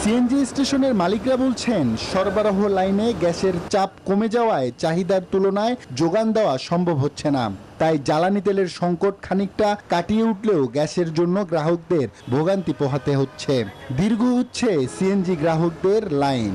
CNG স্টেশনের মালিকরা বলছেন, সরবরাহ লাইনে গ্যাসের চাপ কমে যাওয়ায় চাহিদার তুলনায় যোগান দেওয়া সম্ভব হচ্ছে না। তাই জ্বালানি তেলের সংকট খানিকটা কাটিয়ে উঠলেও গ্যাসের জন্য গ্রাহকদের ভোগান্তি পোহাতে হচ্ছে। দীর্ঘ হচ্ছে সিএনজি গ্রাহকদের লাইন।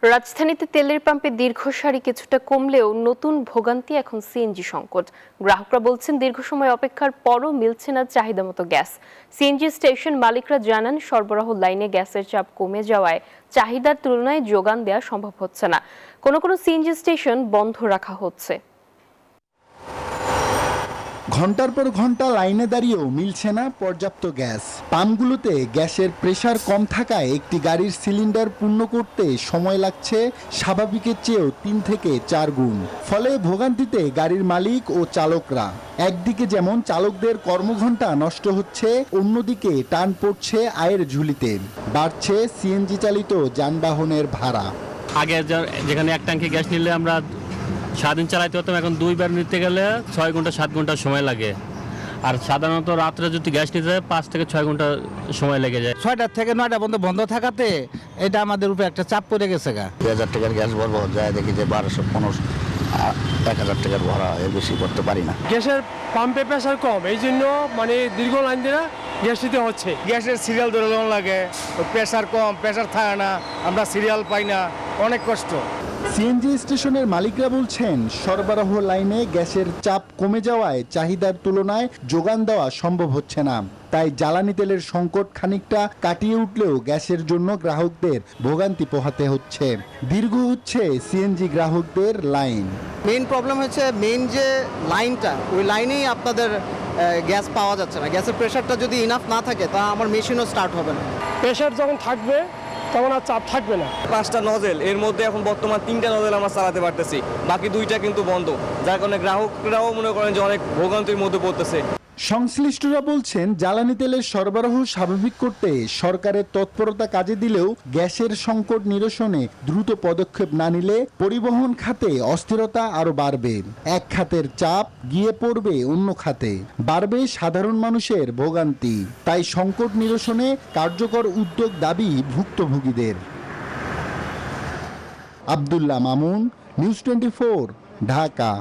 রাজধানীতে তেলের পাম্পে দীর্ঘ সারি কিছুটা কমলেও নতুন ভোগান্তি এখন সিএনজি সংকট। গ্রাহকরা বলছেন, দীর্ঘ সময় অপেক্ষার পরও মিলছে না চাহিদা মতো গ্যাস। সিএনজি স্টেশন মালিকরা জানান, সরবরাহ লাইনে গ্যাসের চাপ কমে যাওয়ায় চাহিদার তুলনায় যোগান দেওয়া সম্ভব হচ্ছে না। কোনো কোনো সিএনজি স্টেশন বন্ধ রাখা হচ্ছে। ঘন্টার পর ঘন্টা লাইনে দাঁড়িয়েও মিলছে না পর্যাপ্ত গ্যাস। পাম্পগুলোতে গ্যাসের প্রেসার কম থাকায় একটি গাড়ির সিলিন্ডার পূর্ণ করতে সময় লাগছে স্বাভাবিকের চেয়েও 3 থেকে 4 গুণ। ফলে ভোগান্তিতে গাড়ির মালিক ও চালকরা। একদিকে যেমন চালকদের কর্মঘণ্টা নষ্ট হচ্ছে, অন্যদিকে টান পড়ছে আয়ের ঝুলিতে। বাড়ছে সিএনজি চালিত যানবাহনের ভাড়া। আগে যেখানে এক ট্যাঙ্কি গ্যাস নিলে আমরা সারাদিন চালাইতে পারতাম, এখন 2 বার নিতে গেলে 6 ঘন্টা 7 ঘন্টা সময় লাগে। আর সাধারণত রাত্রে যদি গ্যাস নিতে যায় 5 থেকে 6 ঘন্টা সময় লেগে যায়। 6টা থেকে 9টা পর্যন্ত বন্ধ থাকাতে এটা আমাদের উপরে একটা চাপ পড়ে গেছে। 2000 টাকার গ্যাস ভরবো, যায় দেখি যে 1200-1500 1000 টাকার ভরা, এর বেশি করতে পারি না। গ্যাসের পাম্পে প্রেসার কম, এই জন্য দীর্ঘ লাইন দিয়ে গ্যাস দিতে হচ্ছে। গ্যাসের সিরিয়াল ধরে লাগে, প্রেসার কম, প্রেসার থাকে না, আমরা সিরিয়াল পাই না, অনেক কষ্ট। সিএনজি স্টেশনের মালিকরা বলছেন, সরবরাহ লাইনে গ্যাসের চাপ কমে যাওয়ায় চাহিদার তুলনায় যোগান দেওয়া সম্ভব হচ্ছে না। তাই জ্বালানি তেলের সংকট খানিকটা কাটিয়ে উঠলেও গ্যাসের জন্য গ্রাহকদের ভোগান্তি পোহাতে হচ্ছে। দীর্ঘ হচ্ছে সিএনজি গ্রাহকদের লাইন। মেইন প্রবলেম হচ্ছে যে লাইনটা, ওই লাইনেই আপনাদের গ্যাস পাওয়া যাচ্ছে না। গ্যাসের প্রেশারটা যদি ইনাফ না থাকে তা আমার মেশিনও স্টার্ট হবে না। প্রেসার যখন থাকবে তখন আর চাপ থাকবে না। 5টা নজেল, এর মধ্যে এখন বর্তমান 3টা নজেল আমরা চালাতে পারতেছি, বাকি 2টা কিন্তু বন্ধ, যার কারণে গ্রাহকরাও মনে করেন যে অনেক ভোগান্তির মধ্যে পড়তেছে। সংশ্লিষ্টরা বলছেন, জ্বালানি তেলের সরবরাহ স্বাভাবিক করতে সরকারের তৎপরতা কাজে দিলেও গ্যাসের সংকট নিরসনে দ্রুত পদক্ষেপ না নিলে পরিবহন খাতে অস্থিরতা আরো বাড়বে। এক খাতের চাপ গিয়ে পড়বে অন্য খাতে, বাড়বে সাধারণ মানুষের ভোগান্তি। তাই সংকট নিরসনে কার্যকর উদ্যোগ দাবি ভুক্তভোগীদের। আব্দুল্লাহ মামুন, নিউজ 24, ঢাকা।